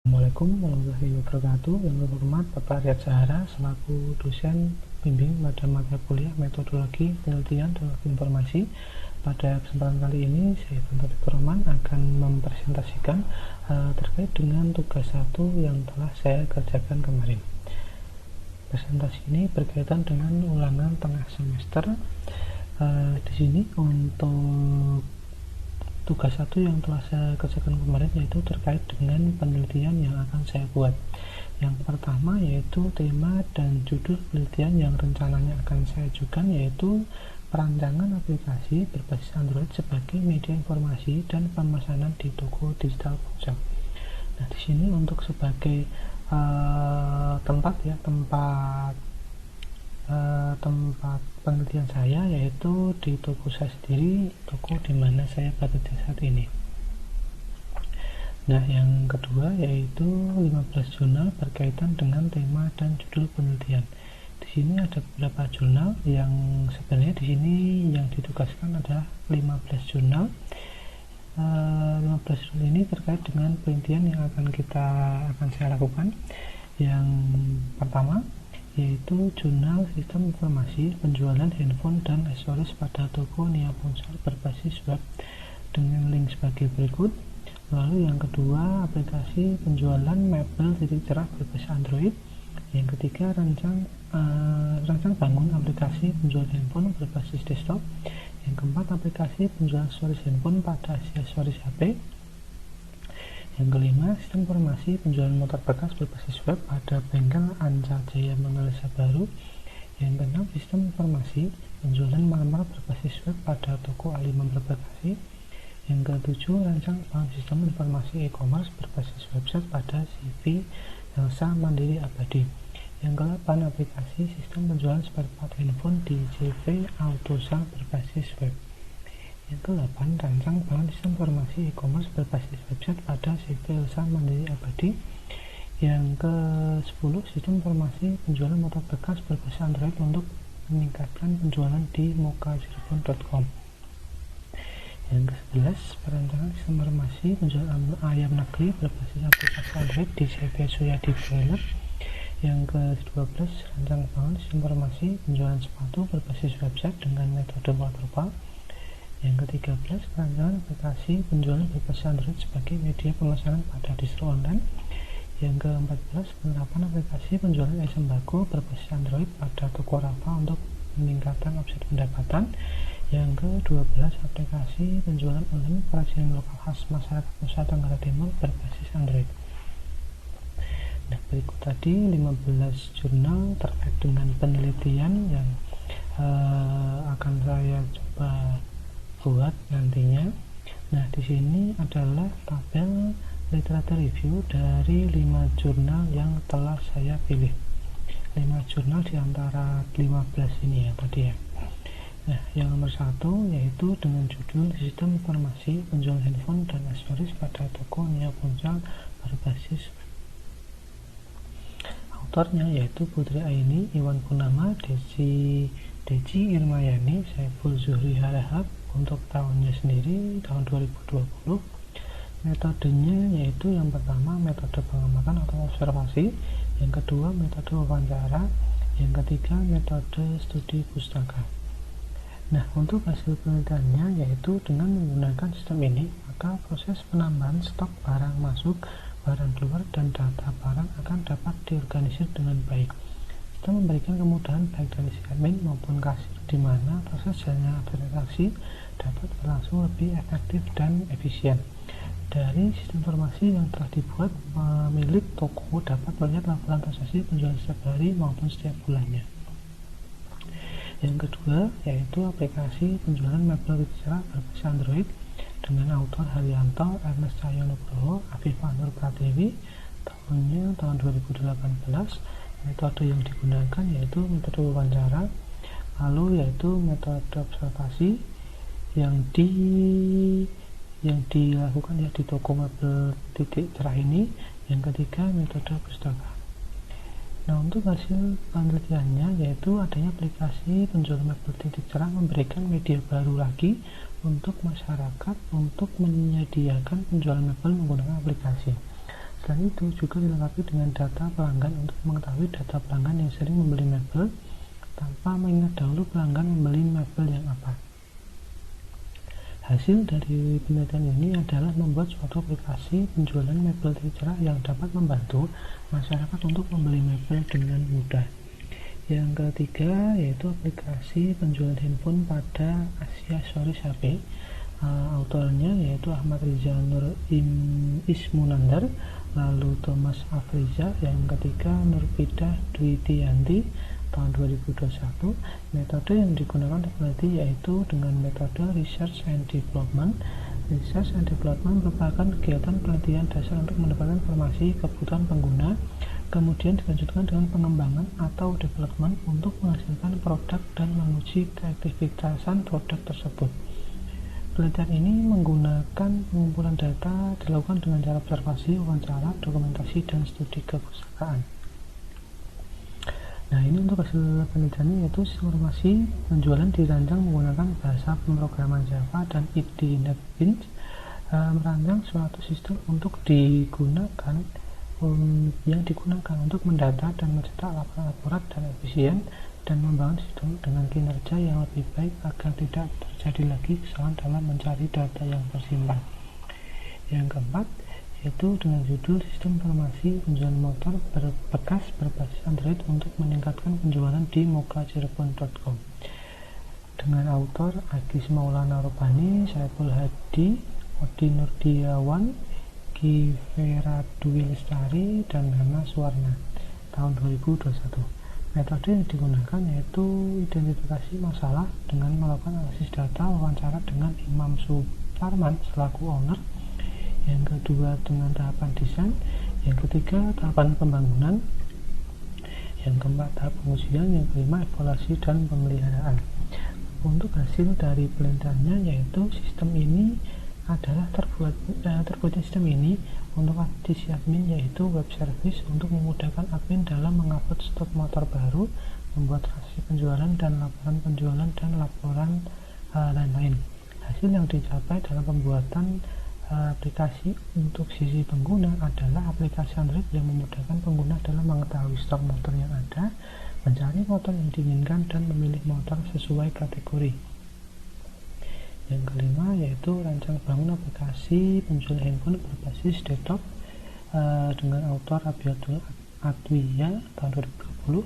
Assalamualaikum warahmatullahi wabarakatuh. Yang terhormat Bapak Riyad Zahara selaku dosen bimbing pada mata kuliah metodologi penelitian teknologi informasi. Pada kesempatan kali ini saya Tonton Roman akan mempresentasikan terkait dengan tugas 1 yang telah saya kerjakan kemarin. Presentasi ini berkaitan dengan ulangan tengah semester. Di sini untuk tugas 1 yang telah saya kerjakan kemarin yaitu terkait dengan penelitian yang akan saya buat. Yang pertama yaitu tema dan judul penelitian yang rencananya akan saya ajukan, yaitu perancangan aplikasi berbasis Android sebagai media informasi dan pemesanan di toko digital ponsel. Nah, di sini untuk sebagai tempat penelitian saya yaitu di toko saya sendiri, toko di mana saya bekerja saat ini. Nah, yang kedua yaitu 15 jurnal berkaitan dengan tema dan judul penelitian. Di sini ada beberapa jurnal yang sebenarnya di sini yang ditugaskan adalah 15 jurnal. 15 jurnal ini terkait dengan penelitian yang akan saya lakukan. Yang pertama yaitu jurnal sistem informasi penjualan handphone dan aksesoris pada toko Nia Ponsel berbasis web dengan link sebagai berikut. Lalu yang kedua, aplikasi penjualan mebel titik cerah berbasis Android. Yang ketiga, rancang bangun aplikasi penjualan handphone berbasis desktop. Yang keempat, aplikasi penjualan aksesoris handphone pada aksesoris HP. Yang kelima, sistem informasi penjualan motor bekas berbasis web pada bengkel Anca Jaya Mangalesa Baru. Yang keenam, sistem informasi penjualan marmer berbasis web pada toko Alimam Bekasi. Yang ketujuh, rancang bangun sistem informasi e-commerce berbasis website pada CV Elsa Mandiri Abadi. Yang ke-8, aplikasi sistem penjualan spare part handphone di CV Autosal berbasis web. Yang ke-8, rancang bangun sistem informasi e-commerce berbasis website pada CV Elsa Mandiri Abadi. Yang ke-10, sistem informasi penjualan motor bekas berbasis Android untuk meningkatkan penjualan di mokacirebon.com. Yang ke-11, perancangan sistem informasi penjualan ayam negeri berbasis aplikasi Android di CV Suyadi Broiler. Yang ke-12, rancang bangun sistem informasi penjualan sepatu berbasis website dengan metode waterfall. Yang ke-13, perancangan aplikasi penjualan berbasis Android sebagai media pemesanan pada distro online. Yang ke-14, penerapan aplikasi penjualan sembako berbasis Android pada toko Rafa untuk meningkatkan omset pendapatan. Yang ke-12, aplikasi penjualan online kerajinan lokal khas masyarakat Nusa Tenggara Timur berbasis Android. Nah, berikut tadi 15 jurnal terkait dengan penelitian yang akan saya coba buat nantinya. Nah, di sini adalah tabel literatur review dari 5 jurnal yang telah saya pilih. 5 jurnal di antara 15 ini ya tadi ya. Nah, yang nomor 1 yaitu dengan judul sistem informasi penjualan handphone dan aksesoris pada toko Nia Ponsel berbasis web. Autornya yaitu Putri Aini, Iwan Purnama, Deci Irmayani, Saiful Zuhri Harahap. Untuk tahunnya sendiri tahun 2020. Metodenya yaitu yang pertama metode pengamatan atau observasi, yang kedua metode wawancara, yang ketiga metode studi pustaka. Nah, untuk hasil penelitiannya yaitu dengan menggunakan sistem ini, maka proses penambahan stok barang masuk, barang keluar, dan data barang akan dapat diorganisir dengan baik. Sistem memberikan kemudahan baik dari si admin maupun kasir, di mana proses jalannya transaksi dapat berlangsung lebih efektif dan efisien. Dari sistem informasi yang telah dibuat, pemilik toko dapat melihat laporan transaksi penjualan setiap hari maupun setiap bulannya. Yang kedua yaitu aplikasi penjualan mebel bicara berbasis Android dengan autor Haryanto, Ernest Cahyonugroho, Afifah Nur Pratiwi. Tahunnya tahun 2018. Metode yang digunakan yaitu metode wawancara, lalu yaitu metode observasi yang dilakukan ya di toko mebel titik cerah ini. Yang ketiga metode pustaka. Nah, untuk hasil penelitiannya yaitu adanya aplikasi penjualan mebel titik cerah memberikan media baru lagi untuk masyarakat untuk menyediakan penjualan mebel menggunakan aplikasi. Selain itu juga dilengkapi dengan data pelanggan untuk mengetahui data pelanggan yang sering membeli mebel tanpa mengingat dahulu pelanggan membeli mebel yang apa. Hasil dari penelitian ini adalah membuat suatu aplikasi penjualan mebel tercerah yang dapat membantu masyarakat untuk membeli mebel dengan mudah. Yang ketiga yaitu aplikasi penjualan handphone pada aksesoris HP. Autornya yaitu Ahmad Riza Nur Ismunandar, lalu Thomas Afriza, yang ketiga Nurfidah Dwitianti tahun 2021. Metode yang digunakan peneliti yaitu dengan metode Research and Development. Research and Development merupakan kegiatan penelitian dasar untuk mendapatkan informasi kebutuhan pengguna, kemudian dilanjutkan dengan pengembangan atau development untuk menghasilkan produk dan menguji keefektifan produk tersebut. Penelitian ini menggunakan pengumpulan data dilakukan dengan cara observasi, wawancara, dokumentasi, dan studi kepustakaan. Nah, ini untuk hasil penelitiannya yaitu informasi penjualan dirancang menggunakan bahasa pemrograman Java dan IDE NetBeans, merancang suatu sistem untuk digunakan untuk mendata dan mencetak laporan akurat dan efisien, dan membangun sistem dengan kinerja yang lebih baik agar tidak terjadi lagi kesalahan dalam mencari data yang tersimpan. Yang keempat yaitu dengan judul Sistem Informasi Penjualan Motor Bekas Berbasis Android untuk Meningkatkan Penjualan di mokacirebon.com, dengan autor Agis Maulana Robani, Saiful Hadi, Odi Nurdiawan, Givera Dwi Lestari, dan Nana Suwarna tahun 2021. Metode yang digunakan yaitu identifikasi masalah dengan melakukan analisis data, wawancara dengan Imam Suparman selaku owner. Yang kedua dengan tahapan desain. Yang ketiga tahapan pembangunan. Yang keempat tahap pengujian. Yang kelima evaluasi dan pemeliharaan. Untuk hasil dari penelitiannya yaitu sistem ini adalah terbuatnya sistem ini untuk adisi admin yaitu web service untuk memudahkan admin dalam mengupload stok motor baru, membuat transaksi penjualan dan laporan penjualan dan laporan lain-lain. Hasil yang dicapai dalam pembuatan aplikasi untuk sisi pengguna adalah aplikasi Android yang memudahkan pengguna dalam mengetahui stok motor yang ada, mencari motor yang diinginkan, dan memilih motor sesuai kategori. Yang kelima yaitu rancang bangun aplikasi penjualan handphone berbasis desktop, dengan autor Abiyatul Adwiya tahun 2020.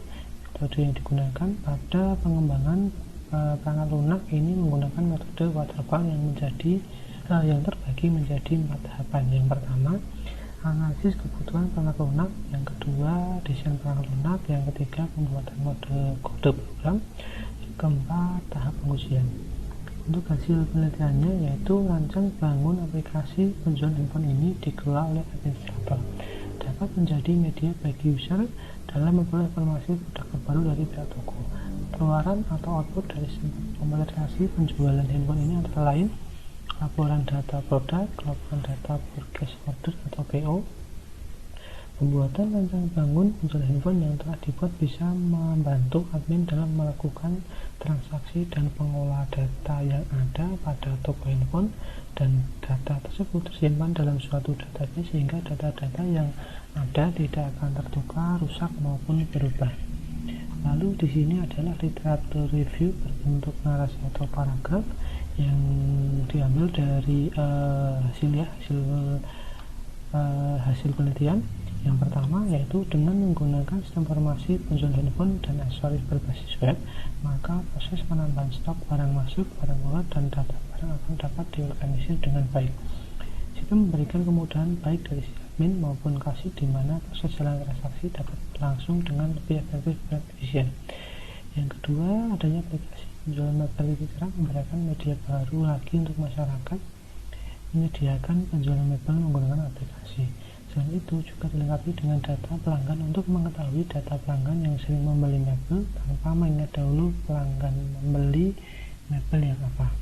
Metode yang digunakan pada pengembangan perangkat lunak ini menggunakan metode waterfall yang terbagi menjadi 4 tahapan. Yang pertama analisis kebutuhan perangkat lunak, yang kedua desain perangkat lunak, yang ketiga pembuatan kode program, yang keempat tahap pengujian. Untuk hasil penelitiannya yaitu rancang bangun aplikasi penjualan handphone ini dikelola oleh administrator, dapat menjadi media bagi user dalam memperoleh informasi produk terbaru dari pihak toko. Keluaran atau output dari aplikasi penjualan handphone ini antara lain laporan data produk, laporan data purchase order atau PO. Pembuatan rancang bangun penjualan handphone yang telah dibuat bisa membantu admin dalam melakukan transaksi dan pengolah data yang ada pada toko handphone, dan data tersebut tersimpan dalam suatu database sehingga data-data yang ada tidak akan tertukar, rusak maupun berubah. Lalu di sini adalah literatur review berbentuk narasi atau paragraf yang diambil dari hasil penelitian. Yang pertama yaitu dengan menggunakan sistem informasi penjualan handphone dan aksesoris berbasis web, maka proses penambahan stok barang masuk, barang keluar, dan data barang akan dapat diorganisir dengan baik. Sistem memberikan kemudahan baik dari si admin maupun kasir, di mana proses jalan transaksi dapat berlangsung dengan lebih efektif dan efisien. Yang kedua, adanya aplikasi penjualan mebel tercerah memberikan media baru lagi untuk masyarakat menyediakan penjualan mebel menggunakan aplikasi. Selain itu juga dilengkapi dengan data pelanggan untuk mengetahui data pelanggan yang sering membeli mebel tanpa mengingat dahulu pelanggan membeli mebel yang apa.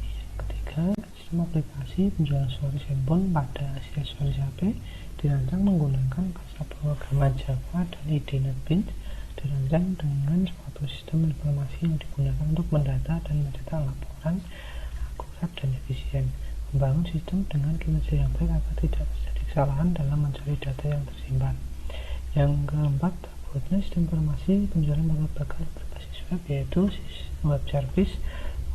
Yang ketiga, sistem aplikasi penjualan aksesoris handphone pada aksesoris HP dirancang menggunakan bahasa pemrograman Java dan IDE NetBeans, dirancang dengan suatu sistem informasi yang digunakan untuk mendata dan mencetak laporan akurat dan efisien, membangun sistem dengan kinerja yang baik agar tidak terjadi kesalahan dalam mencari data yang tersimpan. Yang keempat, terburuknya sistem informasi penjualan motor bakar berbasis web, yaitu web service,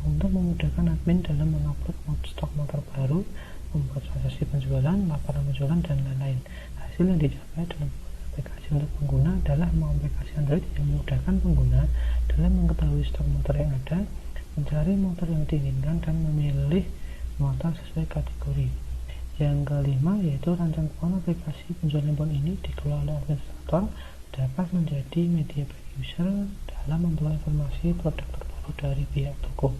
untuk memudahkan admin dalam mengupload stok motor baru, membuat transaksi penjualan, laporan penjualan, dan lain-lain. Hasil yang dicapai dalam aplikasi untuk pengguna adalah aplikasi Android yang memudahkan pengguna dalam mengetahui stok motor yang ada, mencari motor yang diinginkan, dan memilih motor sesuai kategori. Yang kelima, yaitu rancang keuangan aplikasi penjualan handphone ini dikelola oleh administrator, dapat menjadi media bagi user dalam memperoleh informasi produk terbaru dari pihak toko.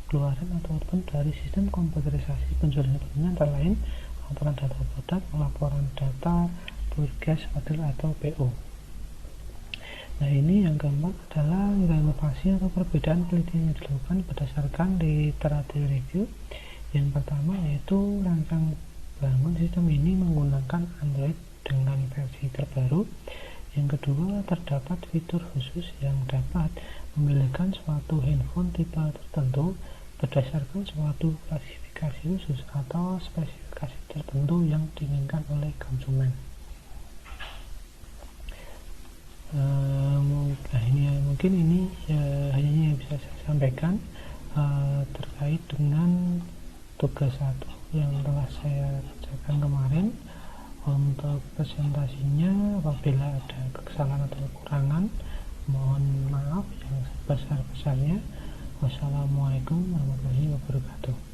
Keluaran atau output dari sistem komputerisasi penjualan handphone ini antara lain laporan data produk, laporan data progress order atau PO. Nah, ini yang keempat adalah nilai inovasi atau perbedaan penelitian yang dilakukan berdasarkan literatur review. Yang pertama yaitu rancang bangun sistem ini menggunakan Android dengan versi terbaru. Yang kedua, terdapat fitur khusus yang dapat memilihkan suatu handphone tipe tertentu berdasarkan suatu klasifikasi khusus atau spesifikasi tertentu yang diinginkan oleh konsumen. Mungkin ini hanya yang bisa saya sampaikan terkait dengan tugas 1 yang telah saya kerjakan kemarin. Untuk presentasinya, apabila ada kesalahan atau kekurangan, mohon maaf yang sebesar-besarnya. Wassalamualaikum warahmatullahi wabarakatuh.